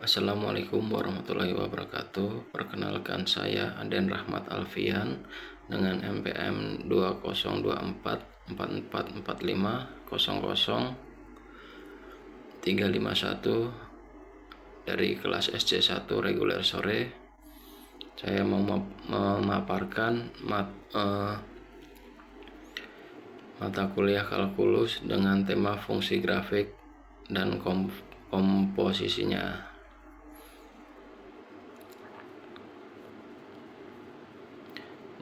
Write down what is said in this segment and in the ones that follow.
Assalamualaikum warahmatullahi wabarakatuh. Perkenalkan saya Aden Rahmat Alfian dengan MPM 2024445500 dari kelas SC1 reguler sore. Saya mau memaparkan mata kuliah kalkulus dengan tema fungsi grafik dan komposisinya,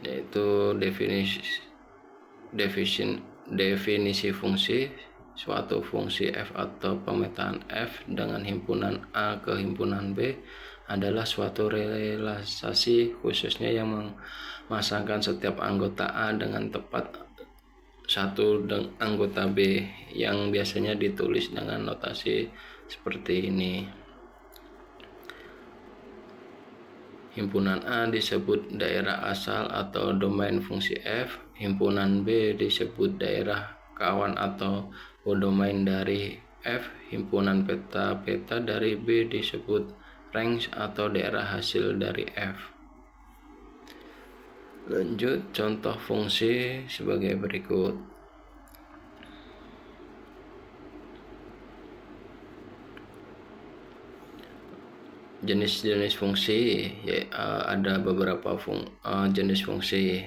yaitu definisi fungsi. Suatu fungsi f atau pemetaan f dengan himpunan A ke himpunan B adalah suatu realisasi khususnya yang memasangkan setiap anggota A dengan tepat satu anggota B, yang biasanya ditulis dengan notasi seperti ini. Himpunan A disebut daerah asal atau domain fungsi f, himpunan B disebut daerah kawan atau domain dari f, himpunan peta dari B disebut range atau daerah hasil dari f. Lanjut, contoh fungsi sebagai berikut. Jenis-jenis fungsi, ada beberapa jenis fungsi,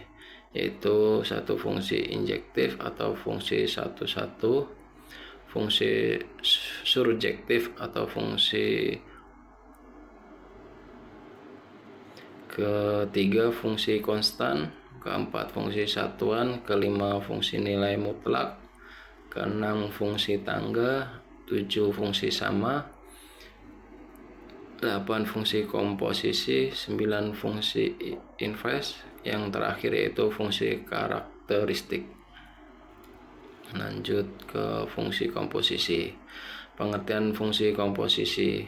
yaitu satu fungsi injektif atau fungsi satu-satu, fungsi surjektif atau fungsi ketiga fungsi konstan, keempat fungsi satuan, kelima fungsi nilai mutlak, keenam fungsi tangga, 7 fungsi sama, 8 fungsi komposisi, 9 fungsi inverse, yang terakhir yaitu fungsi karakteristik. Lanjut ke fungsi komposisi. Pengertian fungsi komposisi.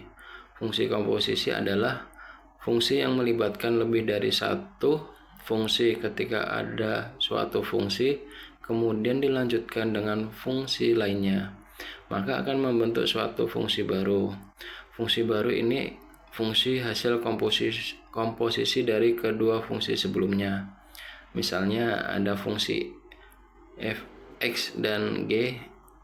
Fungsi komposisi adalah fungsi yang melibatkan lebih dari satu fungsi. Ketika ada suatu fungsi kemudian dilanjutkan dengan fungsi lainnya, maka akan membentuk suatu fungsi baru. Fungsi baru ini fungsi hasil komposisi dari kedua fungsi sebelumnya. Misalnya ada fungsi f, x, dan g.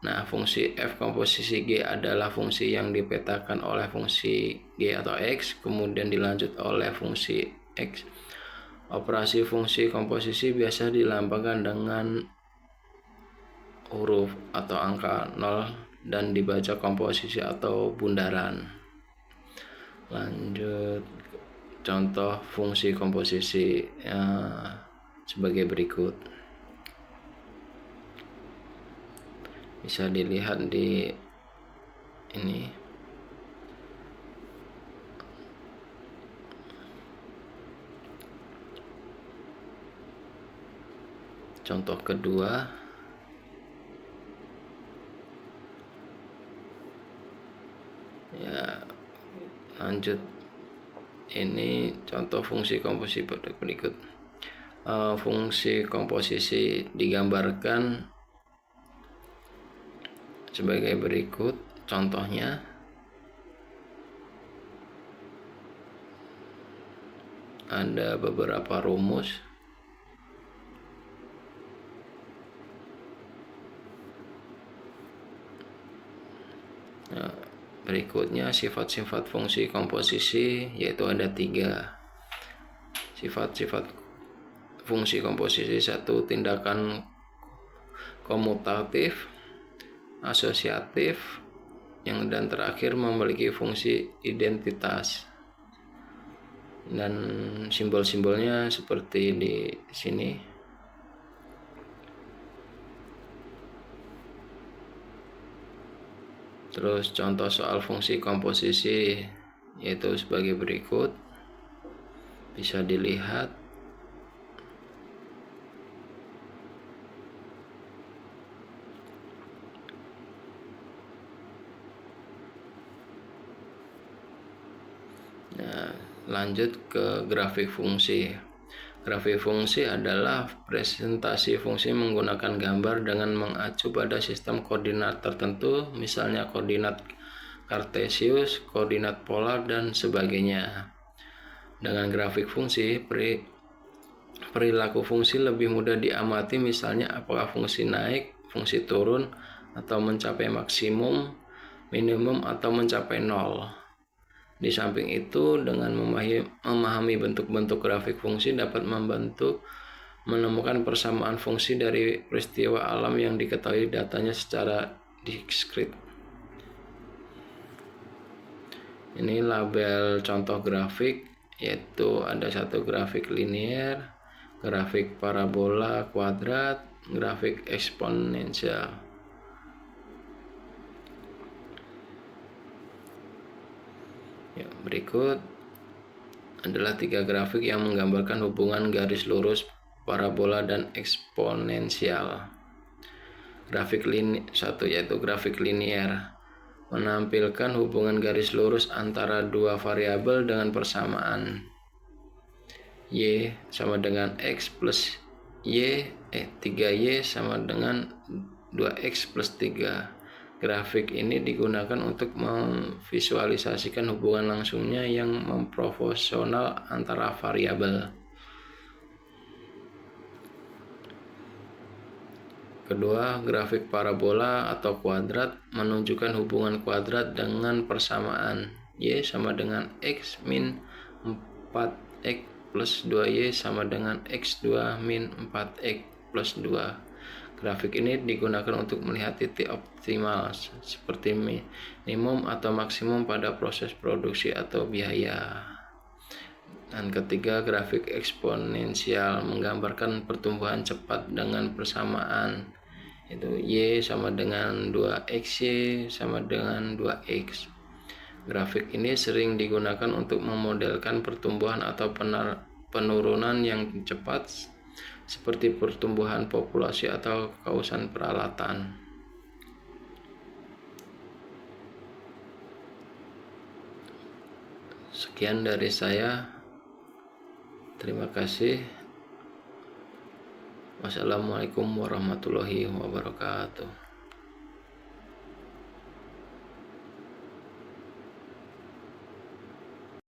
Nah, fungsi f komposisi g adalah fungsi yang dipetakan oleh fungsi g atau x, kemudian dilanjut oleh fungsi x. Operasi fungsi komposisi biasa dilambangkan dengan huruf atau angka 0 dan dibaca komposisi atau bundaran. Lanjut, contoh fungsi komposisi sebagai berikut. Bisa dilihat di ini. Contoh kedua, ya, lanjut. Ini contoh fungsi komposisi berikut. Fungsi komposisi digambarkan sebagai berikut. Contohnya, ada beberapa rumus. Nah, berikutnya sifat-sifat fungsi komposisi, yaitu ada 3 sifat-sifat fungsi komposisi. 1, tindakan komutatif, asosiatif, dan terakhir memiliki fungsi identitas. Dan simbol-simbolnya seperti di sini. Terus contoh soal fungsi komposisi yaitu sebagai berikut. Bisa dilihat. Nah, lanjut ke grafik fungsi. Grafik fungsi adalah presentasi fungsi menggunakan gambar dengan mengacu pada sistem koordinat tertentu, misalnya koordinat kartesius, koordinat polar, dan sebagainya. Dengan grafik fungsi, perilaku fungsi lebih mudah diamati, misalnya apakah fungsi naik, fungsi turun, atau mencapai maksimum, minimum, atau mencapai nol. Di samping itu, dengan memahami bentuk-bentuk grafik fungsi dapat membantu menemukan persamaan fungsi dari peristiwa alam yang diketahui datanya secara diskrit. Ini label contoh grafik, yaitu ada satu grafik linier, grafik parabola kuadrat, grafik eksponensial. Ya, berikut adalah 3 grafik yang menggambarkan hubungan garis lurus, parabola, dan eksponensial. Grafik 1 yaitu grafik linier, menampilkan hubungan garis lurus antara dua variabel dengan persamaan y sama dengan x plus 3y sama dengan 2x plus 3. Grafik ini digunakan untuk memvisualisasikan hubungan langsungnya yang memproporsional antara variabel. Kedua, grafik parabola atau kuadrat menunjukkan hubungan kuadrat dengan persamaan y sama dengan x min 4x plus 2y sama dengan x2 min 4x plus 2. Grafik ini digunakan untuk melihat titik optimal seperti minimum atau maksimum pada proses produksi atau biaya. Dan ketiga, grafik eksponensial menggambarkan pertumbuhan cepat dengan persamaan, itu y sama dengan 2xy sama dengan 2x. Grafik ini sering digunakan untuk memodelkan pertumbuhan atau penurunan yang cepat seperti pertumbuhan populasi atau kausan peralatan. Sekian dari saya. Terima kasih. Wassalamualaikum warahmatullahi wabarakatuh.